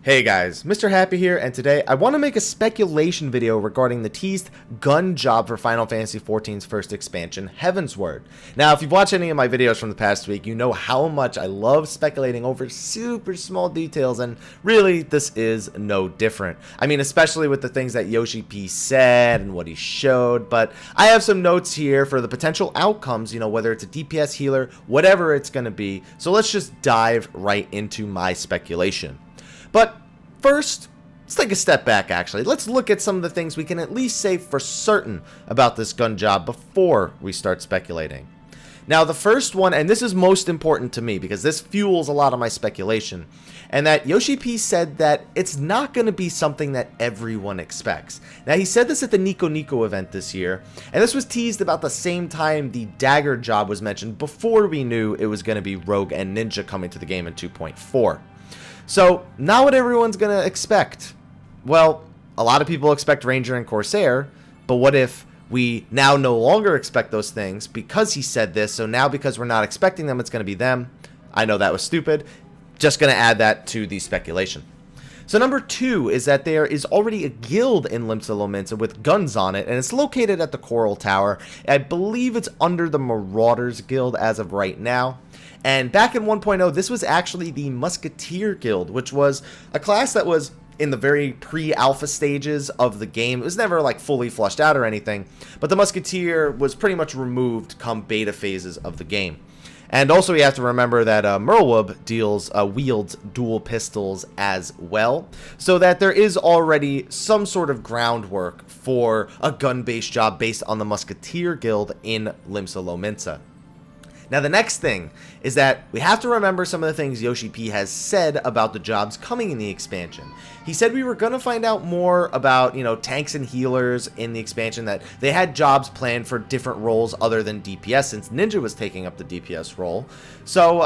Hey guys, Mr. Happy here, and today I want to make a speculation video regarding the teased gun job for Final Fantasy XIV's first expansion, Heavensward. Now, if you've watched any of my videos from the past week, you know how much I love speculating over super small details, and really, this is no different. I mean, especially with the things that Yoshi P said and what he showed, but I have some notes here for the potential outcomes, you know, whether it's a DPS healer, whatever it's going to be, so let's just dive right into my speculation. But first, let's take a step back actually. Let's look at some of the things we can at least say for certain about this gun job before we start speculating. Now the first one, and this is most important to me because this fuels a lot of my speculation, and that Yoshi P said that it's not going to be something that everyone expects. Now he said this at the Nico Nico event this year, and this was teased about the same time the Dagger job was mentioned before we knew it was going to be Rogue and Ninja coming to the game in 2.4. So, not what everyone's going to expect. Well, a lot of people expect Ranger and Corsair, but what if we now no longer expect those things because he said this, so now because we're not expecting them, it's going to be them? I know that was stupid. Just going to add that to the speculation. So number two is that there is already a guild in Limsa Lominsa with guns on it, and it's located at the Coral Tower. I believe it's under the Marauders Guild as of right now. And back in 1.0, this was actually the Musketeer Guild, which was a class that was in the very pre-alpha stages of the game. It was never like fully flushed out or anything, but the Musketeer was pretty much removed come beta phases of the game. And also you have to remember that Merlwub wields dual pistols as well, so that there is already some sort of groundwork for a gun-based job based on the Musketeer Guild in Limsa Lominsa. Now the next thing is that we have to remember some of the things Yoshi P has said about the jobs coming in the expansion. He said we were going to find out more about, you know, tanks and healers in the expansion, that they had jobs planned for different roles other than DPS since Ninja was taking up the DPS role. So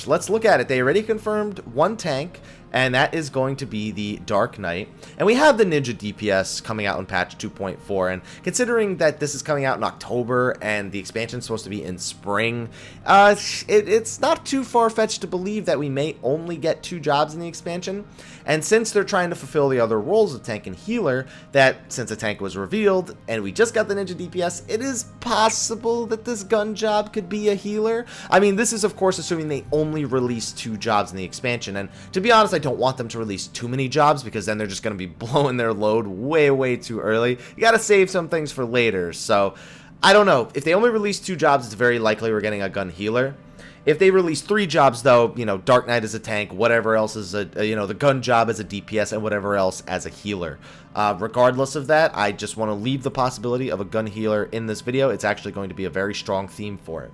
let's look at it. They already confirmed one tank, and that is going to be the Dark Knight. And we have the Ninja DPS coming out in patch 2.4, and considering that this is coming out in October and the expansion is supposed to be in spring, it's not too far-fetched to believe that we may only get 2 jobs in the expansion. And since they're trying to fulfill the other roles of tank and healer, that since a tank was revealed and we just got the Ninja DPS, it is possible that this gun job could be a healer. I mean, this is of course assuming they only release 2 jobs in the expansion, and to be honest, I don't want them to release too many jobs because then they're just going to be blowing their load way too early. You got to save some things for later. So I don't know. If they only release 2 jobs, it's very likely we're getting a gun healer. If they release 3 jobs, though, you know, Dark Knight is a tank, whatever else is you know, the gun job is a DPS, and whatever else as a healer. Regardless of that, I just want to leave the possibility of a gun healer in this video. It's actually going to be a very strong theme for it.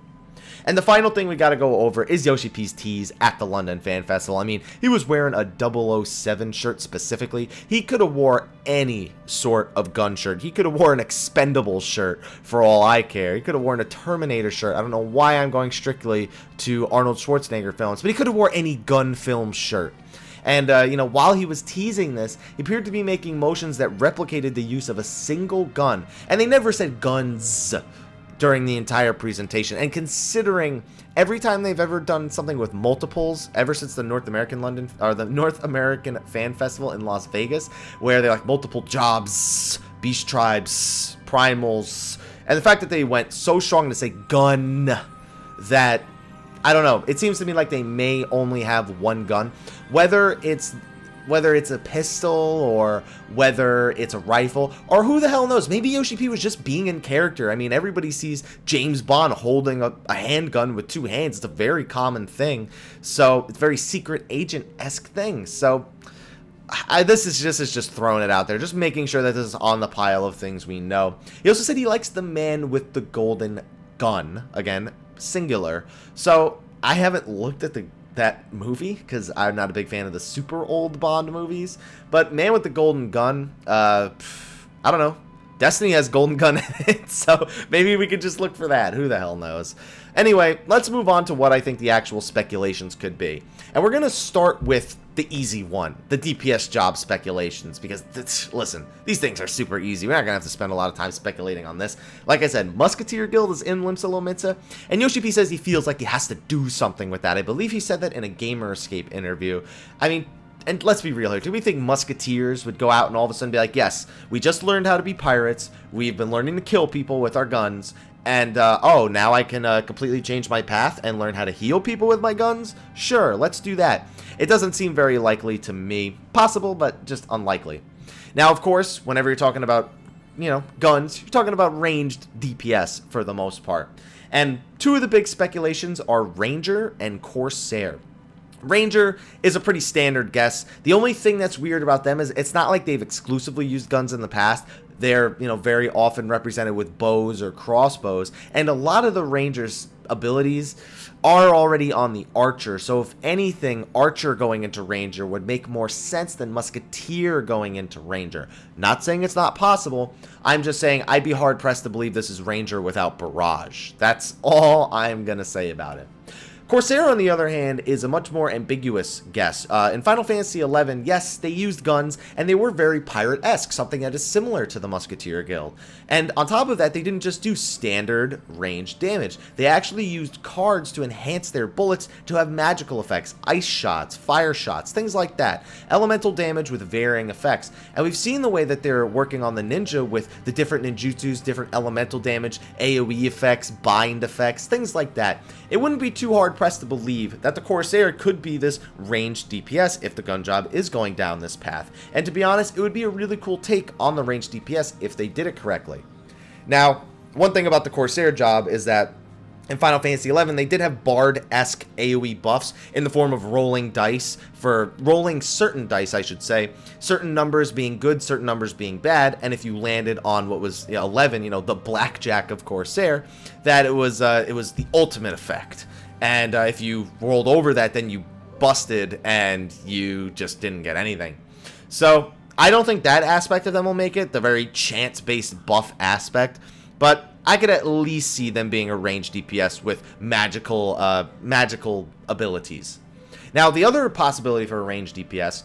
And the final thing we got to go over is Yoshi P's tease at the London Fan Festival. I mean, he was wearing a 007 shirt specifically. He could have wore any sort of gun shirt. He could have worn an Expendables shirt for all I care. He could have worn a Terminator shirt. I don't know why I'm going strictly to Arnold Schwarzenegger films, but he could have worn any gun film shirt. And, you know, while he was teasing this, he appeared to be making motions that replicated the use of a single gun. And they never said guns during the entire presentation, and considering every time they've ever done something with multiples ever since the North American Fan Festival in Las Vegas, where they're like multiple jobs, beast tribes, primals, and the fact that they went so strong to say gun that I don't know, it seems to me like they may only have one gun, whether it's a pistol or whether it's a rifle, or who the hell knows, maybe Yoshi P was just being in character. I mean, everybody sees James Bond holding a handgun with 2 hands. It's a very common thing, so it's a very secret agent-esque thing. So this is just throwing it out there, just making sure that this is on the pile of things we know. He also said he likes the man with the golden gun, again, singular. So I haven't looked at that movie because I'm not a big fan of the super old Bond movies, but Man with the Golden Gun, I don't know, Destiny has Golden Gun in it, so maybe we could just look for that. Who the hell knows? Anyway, let's move on to what I think the actual speculations could be. And we're going to start with the easy one, the DPS job speculations, because, listen, these things are super easy. We're not going to have to spend a lot of time speculating on this. Like I said, Musketeer Guild is in Limsa Lominsa, and Yoshi P says he feels like he has to do something with that. I believe he said that in a Gamer Escape interview. I mean, And let's be real here. Do we think musketeers would go out and all of a sudden be like, yes, we just learned how to be pirates. We've been learning to kill people with our guns. And, oh, now I can completely change my path and learn how to heal people with my guns? Sure, let's do that. It doesn't seem very likely to me. Possible, but just unlikely. Now, of course, whenever you're talking about, you know, guns, you're talking about ranged DPS for the most part. And two of the big speculations are Ranger and Corsair. Ranger is a pretty standard guess. The only thing that's weird about them is it's not like they've exclusively used guns in the past. They're, you know, very often represented with bows or crossbows, and a lot of the Ranger's abilities are already on the Archer. So if anything, Archer going into Ranger would make more sense than Musketeer going into Ranger. Not saying it's not possible. I'm just saying I'd be hard pressed to believe this is Ranger without Barrage. That's all I'm gonna say about it. Corsair, on the other hand, is a much more ambiguous guess. In Final Fantasy XI, yes, they used guns, and they were very pirate-esque, something that is similar to the Musketeer Guild. And on top of that, they didn't just do standard ranged damage. They actually used cards to enhance their bullets to have magical effects, ice shots, fire shots, things like that. Elemental damage with varying effects. And we've seen the way that they're working on the ninja with the different ninjutsus, different elemental damage, AoE effects, bind effects, things like that. It wouldn't be too hard pressed to believe that the Corsair could be this ranged DPS if the gun job is going down this path. And to be honest, it would be a really cool take on the ranged DPS if they did it correctly. Now, one thing about the Corsair job is that in Final Fantasy XI, they did have Bard-esque AoE buffs in the form of rolling dice, for rolling certain dice, I should say, certain numbers being good, certain numbers being bad, and if you landed on what was 11, you know, the blackjack of Corsair, that it was the ultimate effect. And if you rolled over that, then you busted and you just didn't get anything. So I don't think that aspect of them will make it, the very chance-based buff aspect, but I could at least see them being a ranged DPS with magical abilities. Now, the other possibility for a ranged DPS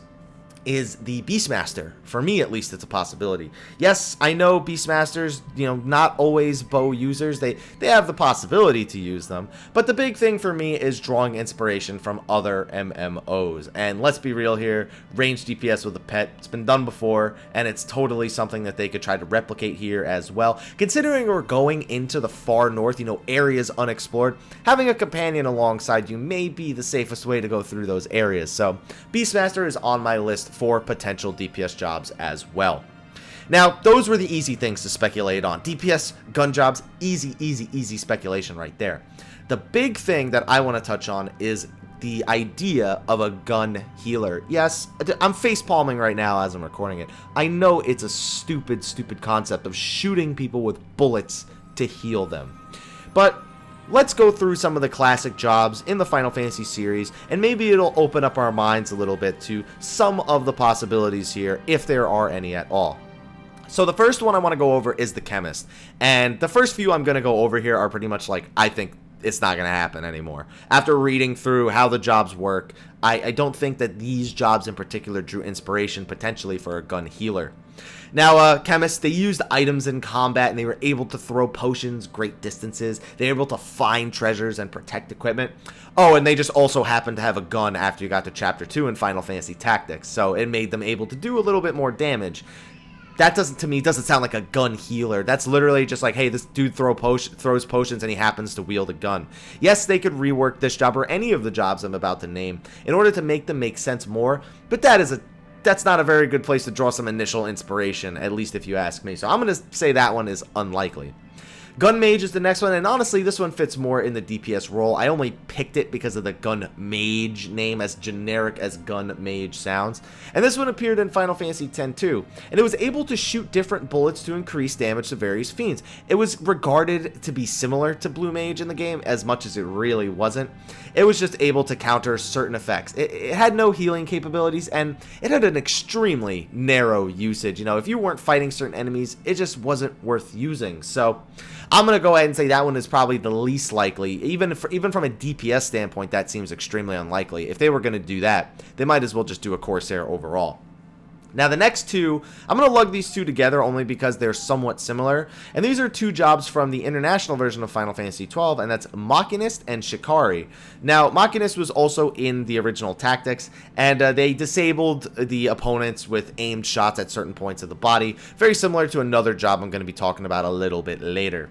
is the Beastmaster. For me, at least, it's a possibility. Yes, I know Beastmasters, you know, not always bow users. They have the possibility to use them. But the big thing for me is drawing inspiration from other MMOs. And let's be real here, ranged DPS with a pet, it's been done before, and it's totally something that they could try to replicate here as well. Considering we're going into the far north, you know, areas unexplored, having a companion alongside you may be the safest way to go through those areas. So Beastmaster is on my list for potential DPS jobs as well. Now, those were the easy things to speculate on. DPS gun jobs, easy speculation right there. The big thing that I want to touch on is the idea of a gun healer. Yes, I'm facepalming right now as I'm recording it. I know it's a stupid concept of shooting people with bullets to heal them. But let's go through some of the classic jobs in the Final Fantasy series, and maybe it'll open up our minds a little bit to some of the possibilities here, if there are any at all. So the first one I want to go over is the Chemist, and the first few I'm going to go over here are pretty much like, I think it's not going to happen anymore. After reading through how the jobs work, I don't think that these jobs in particular drew inspiration potentially for a gun healer. Now, Chemists, they used items in combat, and they were able to throw potions great distances. They were able to find treasures and protect equipment. Oh, and they just also happened to have a gun after you got to Chapter 2 in Final Fantasy Tactics, so it made them able to do a little bit more damage. That to me doesn't sound like a gun healer. That's literally just like, hey, this dude throws potions and he happens to wield a gun. Yes, they could rework this job or any of the jobs I'm about to name in order to make them make sense more, but that's not a very good place to draw some initial inspiration, at least if you ask me. So I'm going to say that one is unlikely. Gun Mage is the next one, and honestly, this one fits more in the DPS role. I only picked it because of the Gun Mage name, as generic as Gun Mage sounds. And this one appeared in Final Fantasy X too, and it was able to shoot different bullets to increase damage to various fiends. It was regarded to be similar to Blue Mage in the game, as much as it really wasn't. It was just able to counter certain effects. It had no healing capabilities, and it had an extremely narrow usage. You know, if you weren't fighting certain enemies, it just wasn't worth using. So I'm going to go ahead and say that one is probably the least likely. Even from a DPS standpoint, that seems extremely unlikely. If they were going to do that, they might as well just do a Corsair overall. Now the next two, I'm going to lug these two together only because they're somewhat similar, and these are two jobs from the international version of Final Fantasy XII, and that's Machinist and Shikari. Now Machinist was also in the original Tactics, and they disabled the opponents with aimed shots at certain points of the body, very similar to another job I'm going to be talking about a little bit later.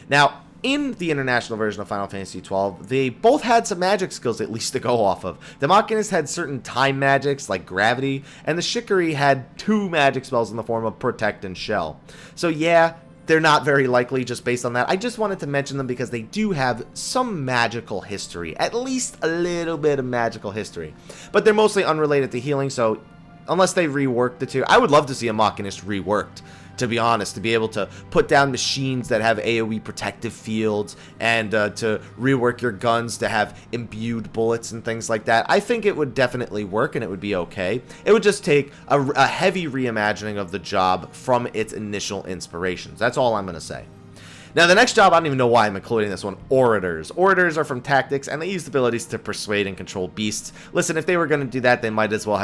Now, in the international version of Final Fantasy XII, they both had some magic skills at least to go off of. The Machinist had certain time magics like gravity, and the Shikari had two magic spells in the form of Protect and Shell. So yeah, they're not very likely just based on that. I just wanted to mention them because they do have some magical history, at least a little bit of magical history. But they're mostly unrelated to healing, so unless they rework the two, I would love to see a Machinist reworked, to be honest, to be able to put down machines that have AoE protective fields and to rework your guns to have imbued bullets and things like that. I think it would definitely work and it would be okay. It would just take a heavy reimagining of the job from its initial inspirations. That's all I'm going to say. Now, the next job, I don't even know why I'm including this one, Orators. Orators are from Tactics, and they use the abilities to persuade and control beasts. Listen, if they were going to do that, they might as well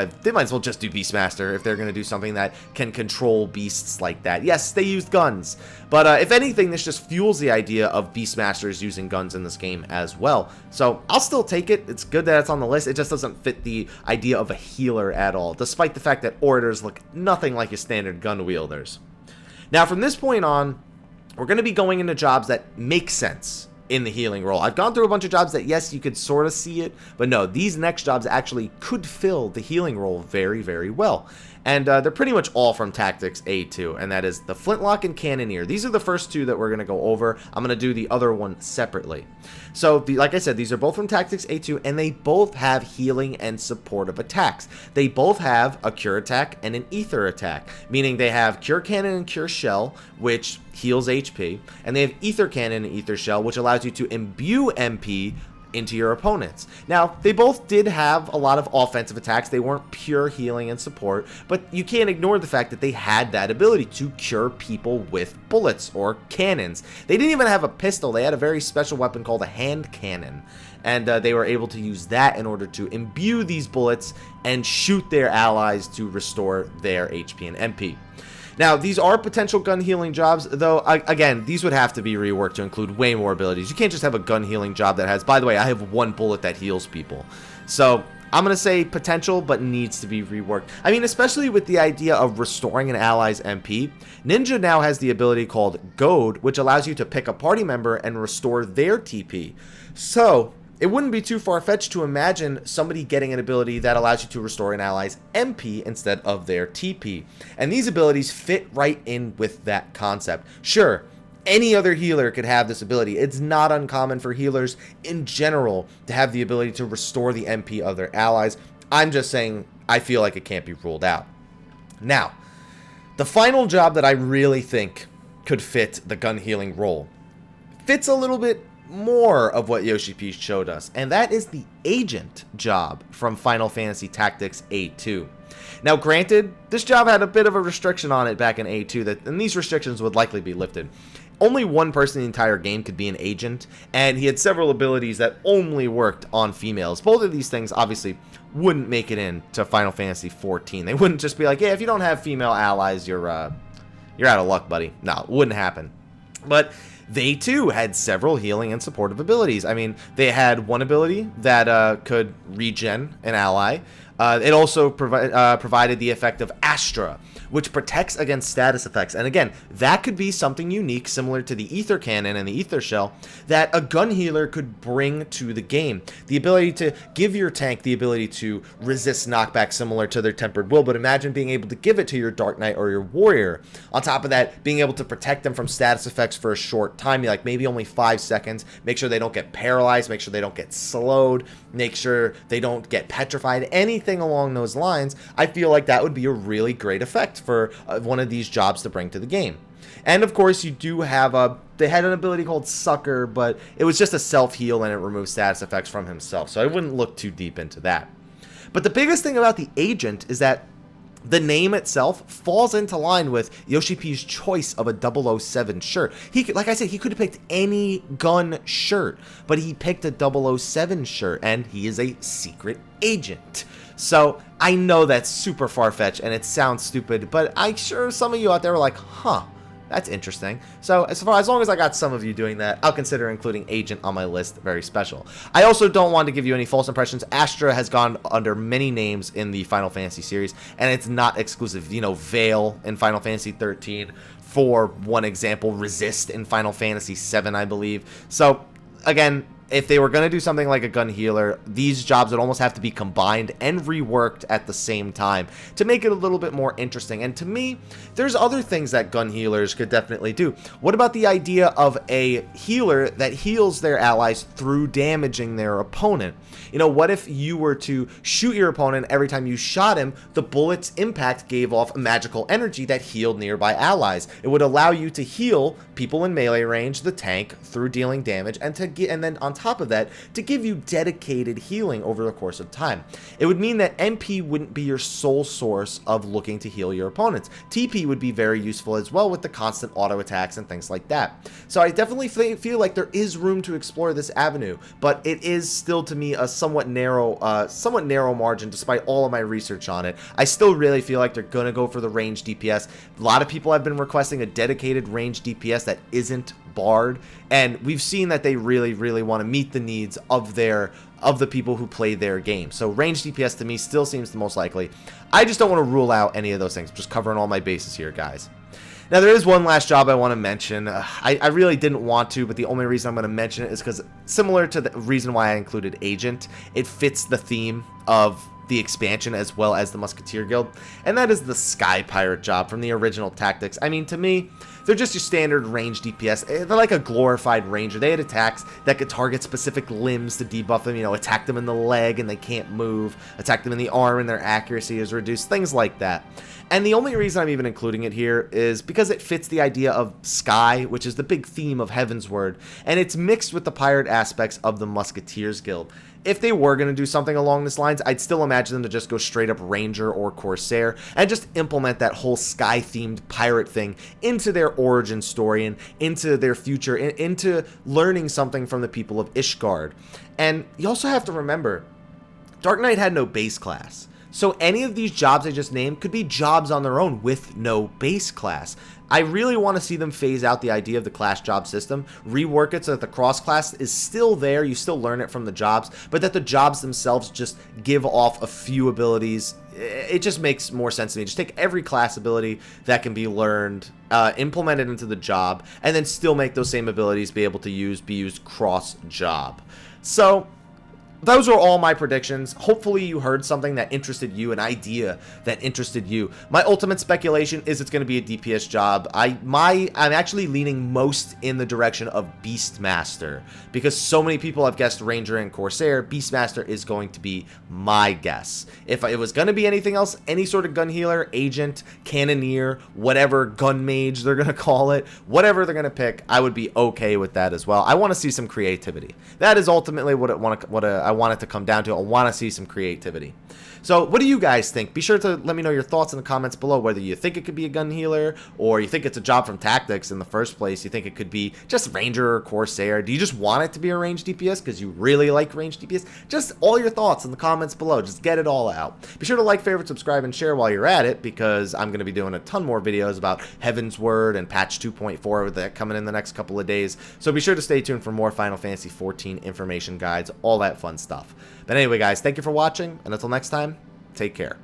just do Beastmaster if they're going to do something that can control beasts like that. Yes, they used guns, but if anything, this just fuels the idea of Beastmasters using guns in this game as well. So, I'll still take it. It's good that it's on the list. It just doesn't fit the idea of a healer at all, despite the fact that Orators look nothing like your standard gun wielders. Now, from this point on, we're going to be going into jobs that make sense in the healing role. I've gone through a bunch of jobs that, yes, you could sort of see it, but no, these next jobs actually could fill the healing role very, very well. And they're pretty much all from Tactics A2, and that is the Flintlock and Cannoneer. These are the first two that we're going to go over. I'm going to do the other one separately. So, like I said, these are both from Tactics A2, and they both have healing and supportive attacks. They both have a Cure Attack and an Ether Attack, meaning they have Cure Cannon and Cure Shell, which heals HP, and they have Ether Cannon and Ether Shell, which allows you to imbue MP into your opponents. Now, they both did have a lot of offensive attacks. They weren't pure healing and support, but you can't ignore the fact that they had that ability to cure people with bullets or cannons. They didn't even have a pistol. They had a very special weapon called a hand cannon, and they were able to use that in order to imbue these bullets and shoot their allies to restore their HP and MP. Now, these are potential gun healing jobs, though, again, these would have to be reworked to include way more abilities. You can't just have a gun healing job that has, by the way, I have one bullet that heals people. So, I'm going to say potential, but needs to be reworked. I mean, especially with the idea of restoring an ally's MP, Ninja now has the ability called Goad, which allows you to pick a party member and restore their TP. So, it wouldn't be too far-fetched to imagine somebody getting an ability that allows you to restore an ally's MP instead of their TP. And these abilities fit right in with that concept. Sure, any other healer could have this ability. It's not uncommon for healers in general to have the ability to restore the MP of their allies. I'm just saying I feel like it can't be ruled out. Now, the final job that I really think could fit the gun healing role fits a little bit more of what Yoshi P showed us, and that is the agent job from Final Fantasy Tactics A2. Now, granted, this job had a bit of a restriction on it back in A2, and these restrictions would likely be lifted. Only one person in the entire game could be an agent, and he had several abilities that only worked on females. Both of these things obviously wouldn't make it into Final Fantasy XIV. They wouldn't just be like, yeah, if you don't have female allies, you're out of luck, buddy. No, it wouldn't happen. But they too had several healing and supportive abilities. I mean, they had one ability that could regen an ally. It also provided the effect of Astra, which protects against status effects. And again, that could be something unique, similar to the Ether Cannon and the Ether Shell, that a gun healer could bring to the game. The ability to give your tank the ability to resist knockback, similar to their Tempered Will, but imagine being able to give it to your Dark Knight or your Warrior. On top of that, being able to protect them from status effects for a short time, like maybe only 5 seconds, make sure they don't get paralyzed, make sure they don't get slowed, make sure they don't get petrified, anything along those lines. I feel like that would be a really great effect for one of these jobs to bring to the game. And of course, you do have they had an ability called Sucker, but it was just a self-heal and it removes status effects from himself, so I wouldn't look too deep into that. But the biggest thing about the agent is that the name itself falls into line with Yoshi P's choice of a 007 shirt. Like I said, he could have picked any gun shirt, but he picked a 007 shirt, and he is a secret agent. So I know that's super far-fetched and it sounds stupid, but I'm sure some of you out there are like, huh, that's interesting. So as long as I got some of you doing that, I'll consider including Agent on my list. Very special. I also don't want to give you any false impressions. Astra has gone under many names in the Final Fantasy series, and it's not exclusive. You know, Veil in Final Fantasy 13, for one example, Resist in Final Fantasy 7, I believe. So again, if they were going to do something like a gun healer, these jobs would almost have to be combined and reworked at the same time to make it a little bit more interesting. And to me, there's other things that gun healers could definitely do. What about the idea of a healer that heals their allies through damaging their opponent? You know, what if you were to shoot your opponent, every time you shot him, the bullet's impact gave off magical energy that healed nearby allies? It would allow you to heal people in melee range, the tank, through dealing damage, and then on top of that, to give you dedicated healing over the course of time. It would mean that MP wouldn't be your sole source of looking to heal your opponents. TP would be very useful as well with the constant auto attacks and things like that. So I definitely feel like there is room to explore this avenue, but it is still to me a somewhat narrow margin despite all of my research on it. I still really feel like they're gonna go for the range DPS. A lot of people have been requesting a dedicated range DPS that isn't barred, and we've seen that they really want to meet the needs of the people who play their game. So range DPS to me still seems the most likely. I just don't want to rule out any of those things. I'm just covering all my bases here, guys. Now, there is one last job I want to mention. I really didn't want to, but the only reason I'm going to mention it is because, similar to the reason why I included Agent, it fits the theme of the expansion as well as the Musketeer Guild, and that is the Sky Pirate job from the original Tactics. I mean, to me, they're just your standard range DPS. They're like a glorified ranger. They had attacks that could target specific limbs to debuff them, you know, attack them in the leg and they can't move, attack them in the arm and their accuracy is reduced, things like that. And the only reason I'm even including it here is because it fits the idea of Sky, which is the big theme of Heavensward, and it's mixed with the pirate aspects of the Musketeers Guild. If they were going to do something along these lines, I'd still imagine them to just go straight up Ranger or Corsair and just implement that whole Sky-themed pirate thing into their origin story and into their future, into learning something from the people of Ishgard. And you also have to remember, Dark Knight had no base class. So any of these jobs I just named could be jobs on their own with no base class. I really want to see them phase out the idea of the class job system, rework it so that the cross class is still there, you still learn it from the jobs, but that the jobs themselves just give off a few abilities. It just makes more sense to me. Just take every class ability that can be learned, implement it into the job, and then still make those same abilities be able to be used cross job. So those are all my predictions. Hopefully you heard something that interested you, an idea that interested you. My ultimate speculation is it's going to be a DPS job. I'm actually leaning most in the direction of Beastmaster, because so many people have guessed Ranger and Corsair. Beastmaster is going to be my guess. If it was going to be anything else, any sort of gun healer, agent, cannoneer, whatever gun mage they're going to call it, whatever they're going to pick, I would be okay with that as well. I want to see some creativity. That is ultimately what I want it to come down to. I want to see some creativity. So what do you guys think? Be sure to let me know your thoughts in the comments below, whether you think it could be a gun healer, or you think it's a job from Tactics in the first place. You think it could be just Ranger or Corsair. Do you just want it to be a range DPS because you really like range DPS? Just all your thoughts in the comments below. Just get it all out. Be sure to like, favorite, subscribe, and share while you're at it, because I'm going to be doing a ton more videos about Heavensward and patch 2.4 with that coming in the next couple of days. So be sure to stay tuned for more Final Fantasy XIV information guides, all that fun stuff. But anyway, guys, thank you for watching, and until next time, take care.